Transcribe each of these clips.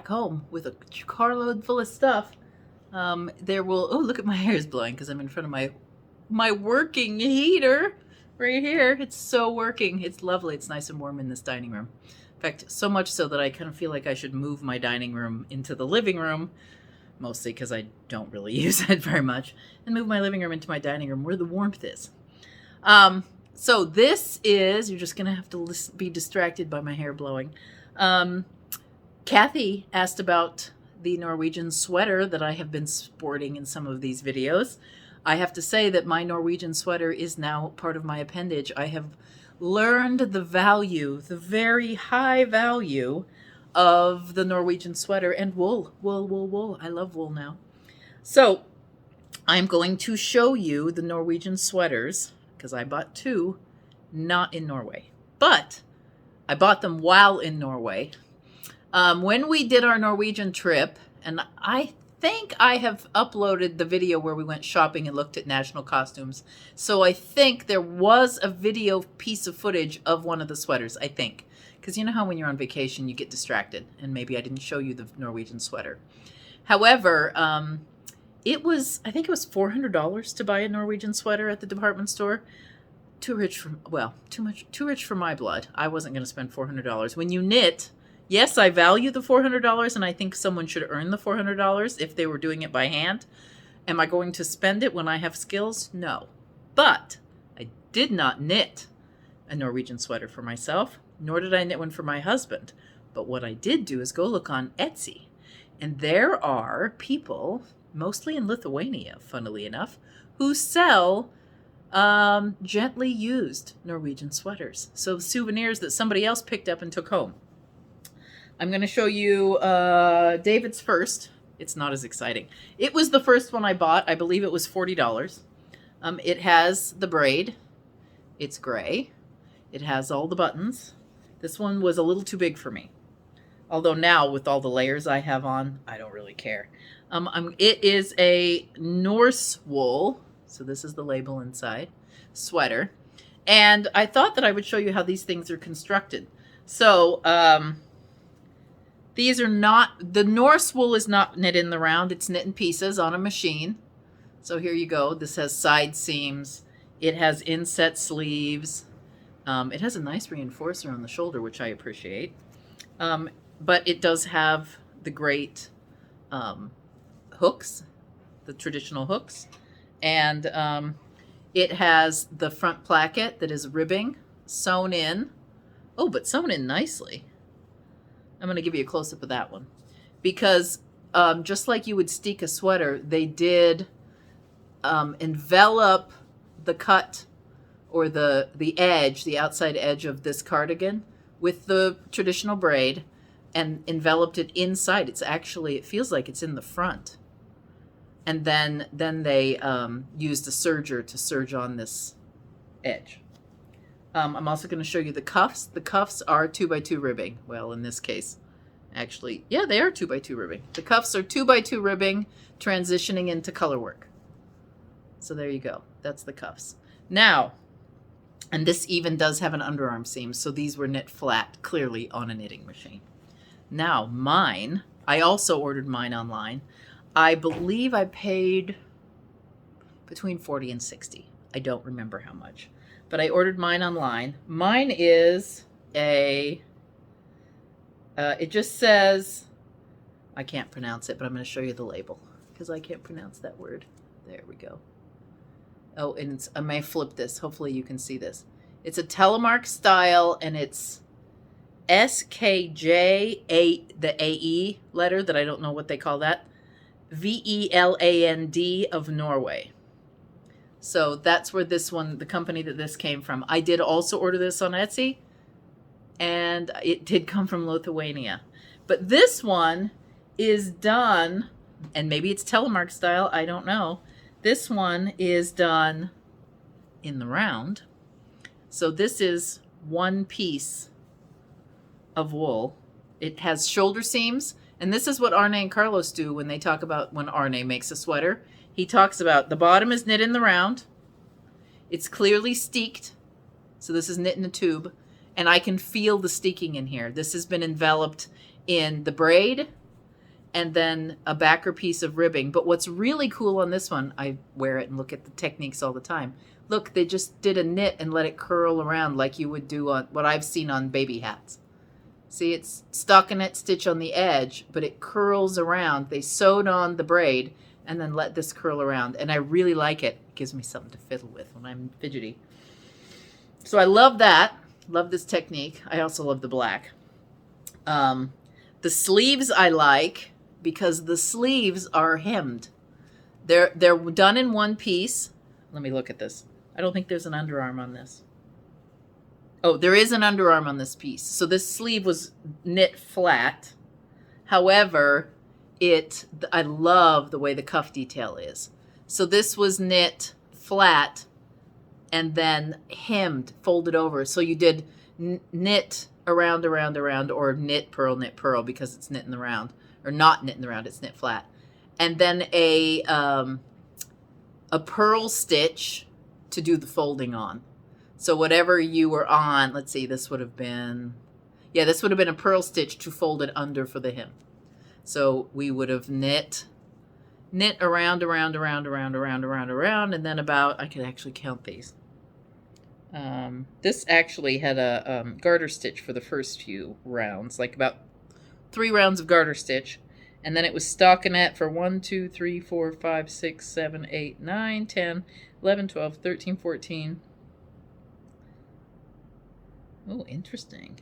back home with a carload full of stuff, there will, oh, look at my hair is blowing because I'm in front of my working heater right here. It's so working. It's lovely. It's nice and warm in this dining room. In fact, so much so that I kind of feel like I should move my dining room into the living room, mostly because I don't really use it very much, and move my living room into my dining room where the warmth is. So this is, you're just going to have to be distracted by my hair blowing. Cathy asked about the Norwegian sweater that I have been sporting in some of these videos. I have to say that my Norwegian sweater is now part of my appendage. I have learned the value, the very high value of the Norwegian sweater and wool. Wool. I love wool now. So I'm going to show you the Norwegian sweaters because I bought two, not in Norway, but I bought them while in Norway. When we did our Norwegian trip, and I think I have uploaded the video where we went shopping and looked at national costumes. So I think there was a video piece of footage of one of the sweaters, I think. Because you know how when you're on vacation, you get distracted. And maybe I didn't show you the Norwegian sweater. However, I think it was $400 to buy a Norwegian sweater at the department store. Too rich for my blood. I wasn't going to spend $400. When you knit, yes, I value the $400, and I think someone should earn the $400 if they were doing it by hand. Am I going to spend it when I have skills? No. But I did not knit a Norwegian sweater for myself, nor did I knit one for my husband. But what I did do is go look on Etsy. And there are people, mostly in Lithuania, funnily enough, who sell gently used Norwegian sweaters. So souvenirs that somebody else picked up and took home. I'm going to show you David's first. It's not as exciting. It was the first one I bought. I believe it was $40. It has the braid. It's gray. It has all the buttons. This one was a little too big for me. Although now with all the layers I have on, I don't really care. It is a Norse wool. So this is the label inside. Sweater. And I thought that I would show you how these things are constructed. So, these are not, the Norse wool is not knit in the round. It's knit in pieces on a machine. So here you go. This has side seams. It has inset sleeves. It has a nice reinforcer on the shoulder, which I appreciate. But it does have the great hooks, the traditional hooks. And it has the front placket that is ribbing sewn in. Oh, but sewn in nicely. I'm going to give you a close-up of that one. Because just like you would steek a sweater, they did envelop the cut or the edge, the outside edge of this cardigan with the traditional braid and enveloped it inside. It's actually, it feels like it's in the front. And then they used a serger to serge on this edge. I'm also going to show you the cuffs. The cuffs are 2x2 ribbing. Well, in this case, actually, yeah, they are 2x2 ribbing. The cuffs are 2x2 ribbing, transitioning into color work. So there you go. That's the cuffs. Now, and this even does have an underarm seam, so these were knit flat, clearly on a knitting machine. Now, mine, I also ordered mine online. I believe I paid between $40 and $60. I don't remember how much. But I ordered mine online. Mine is it just says, I can't pronounce it, but I'm going to show you the label because I can't pronounce that word. There we go. Oh, and I may flip this. Hopefully you can see this. It's a telemark style, and it's SKJ, the AE letter that I don't know what they call that. VELAND of Norway. So that's where this one, the company that this came from. I did also order this on Etsy, and it did come from Lithuania. But this one is done, and maybe it's telemark style, I don't know. This one is done in the round. So this is one piece of wool. It has shoulder seams, and this is what Arne and Carlos do when they talk about when Arne makes a sweater. He talks about the bottom is knit in the round. It's clearly steeked. So this is knit in a tube. And I can feel the steeking in here. This has been enveloped in the braid and then a backer piece of ribbing. But what's really cool on this one, I wear it and look at the techniques all the time. Look, they just did a knit and let it curl around like you would do on what I've seen on baby hats. See, it's stockinette stitch on the edge, but it curls around. They sewed on the braid and then let this curl around. And I really like it. It gives me something to fiddle with when I'm fidgety. So I love that. Love this technique. I also love the black. The sleeves I like because the sleeves are hemmed. They're done in one piece. Let me look at this. I don't think there's an underarm on this. Oh, there is an underarm on this piece. So this sleeve was knit flat. However, I love the way the cuff detail is. So this was knit flat and then hemmed, folded over. So you did knit around, or knit, purl, because it's knit in the round. Or not knit in the round, it's knit flat. And then a purl stitch to do the folding on. So whatever you were on, let's see, this would have been a purl stitch to fold it under for the hem. So we would have knit around, and then about, I could actually count these. This actually had a garter stitch for the first few rounds, like about 3 rounds of garter stitch. And then it was stockinette for 1, 2, 3, 4, 5, 6, 7, 8, 9, 10, 11, 12, 13, 14. Oh, interesting.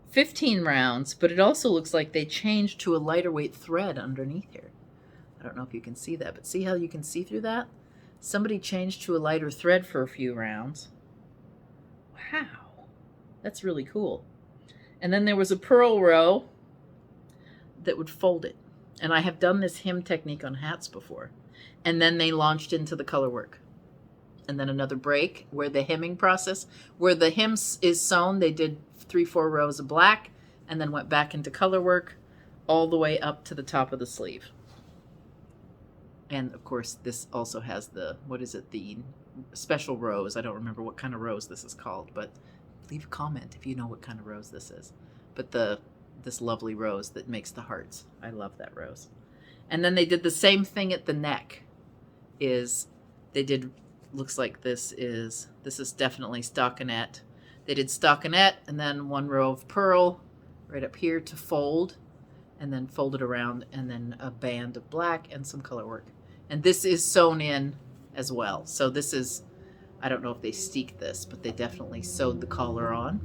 15 rounds, but it also looks like they changed to a lighter weight thread underneath here. I don't know if you can see that, but see how you can see through that? Somebody changed to a lighter thread for a few rounds. Wow, that's really cool. And then there was a purl row that would fold it. And I have done this hem technique on hats before. And then they launched into the color work. And then another break where the hemming process, where the hem is sewn, they did 3-4 rows of black and then went back into color work all the way up to the top of the sleeve. And of course, this also has the, the special rose. I don't remember what kind of rose this is called, but leave a comment if you know what kind of rose this is. But this lovely rose that makes the hearts. I love that rose. And then they did the same thing at the neck. Looks like this is definitely stockinette. They did stockinette and then 1 row of purl right up here to fold, and then fold it around, and then a band of black and some color work. And this is sewn in as well. So this is, I don't know if they steeked this, but they definitely sewed the collar on,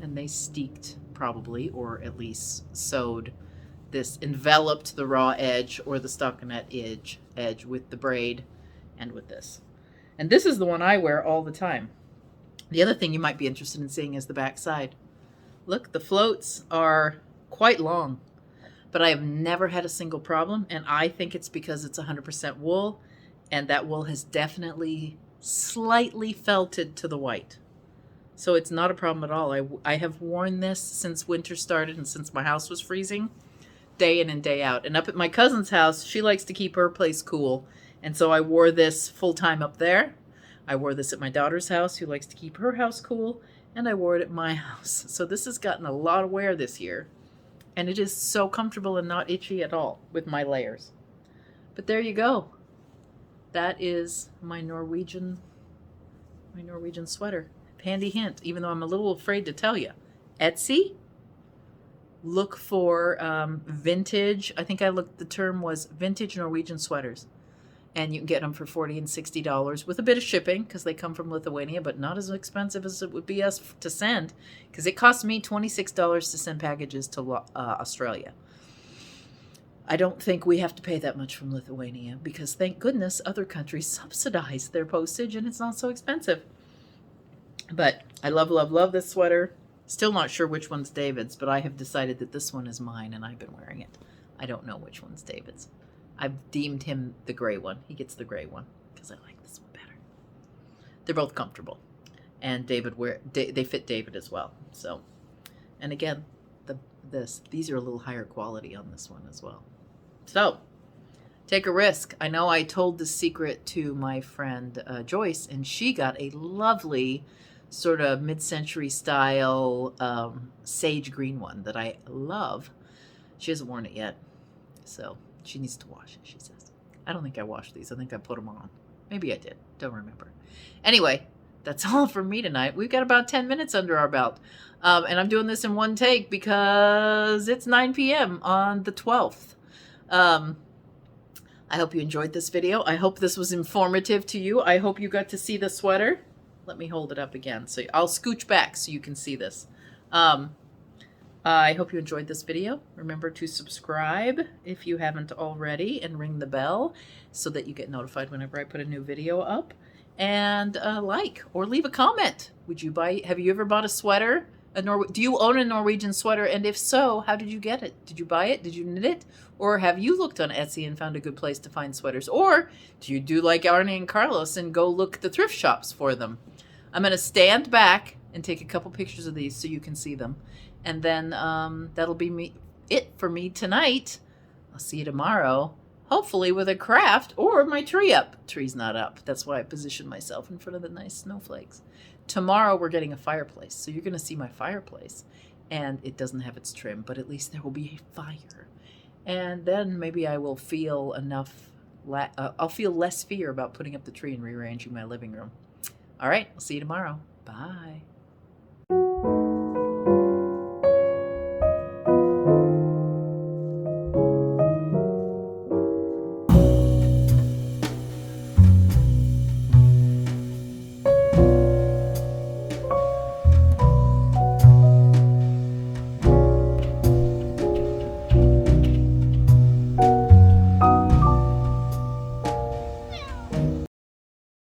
and they steeked probably, or at least sewed this, enveloped the raw edge or the stockinette edge with the braid and with this. And this is the one I wear all the time. The other thing you might be interested in seeing is the back side. Look, the floats are quite long, but I have never had a single problem, and I think it's because it's 100% wool, and that wool has definitely slightly felted to the white. So it's not a problem at all. I have worn this since winter started and since my house was freezing, day in and day out. And up at my cousin's house, she likes to keep her place cool, and so I wore this full time up there. I wore this at my daughter's house, who likes to keep her house cool, and I wore it at my house. So this has gotten a lot of wear this year, and it is so comfortable and not itchy at all with my layers. But there you go. That is my Norwegian sweater. Handy hint, even though I'm a little afraid to tell you. Etsy, look for vintage. I think the term was vintage Norwegian sweaters. And you can get them for $40 and $60 with a bit of shipping, because they come from Lithuania, but not as expensive as it would be us to send, because it cost me $26 to send packages to Australia. I don't think we have to pay that much from Lithuania, because thank goodness other countries subsidize their postage and it's not so expensive. But I love, love, love this sweater. Still not sure which one's David's, but I have decided that this one is mine and I've been wearing it. I don't know which one's David's. I've deemed him the gray one. He gets the gray one because I like this one better. They're both comfortable, and they fit David as well. So, and again, these are a little higher quality on this one as well. So, take a risk. I know I told the secret to my friend Joyce, and she got a lovely sort of mid-century style sage green one that I love. She hasn't worn it yet, so she needs to wash it, she says. I don't think I washed these. I think I put them on. Maybe I did. Don't remember. Anyway, that's all for me tonight. We've got about 10 minutes under our belt. And I'm doing this in one take because it's 9 p.m. on the 12th. I hope you enjoyed this video. I hope this was informative to you. I hope you got to see the sweater. Let me hold it up again. So I'll scooch back so you can see this. I hope you enjoyed this video. Remember to subscribe if you haven't already and ring the bell so that you get notified whenever I put a new video up. And like or leave a comment. Would you buy? Have you ever bought a sweater? Do you own a Norwegian sweater? And if so, how did you get it? Did you buy it? Did you knit it? Or have you looked on Etsy and found a good place to find sweaters? Or do you do like Arne and Carlos and go look at the thrift shops for them? I'm going to stand back and take a couple pictures of these so you can see them. And then that'll be it for me tonight. I'll see you tomorrow. Hopefully with a craft or my tree up. Tree's not up. That's why I positioned myself in front of the nice snowflakes. Tomorrow we're getting a fireplace. So you're going to see my fireplace. And it doesn't have its trim, but at least there will be a fire. And then maybe I will feel enough, I'll feel less fear about putting up the tree and rearranging my living room. All right, I'll see you tomorrow. Bye.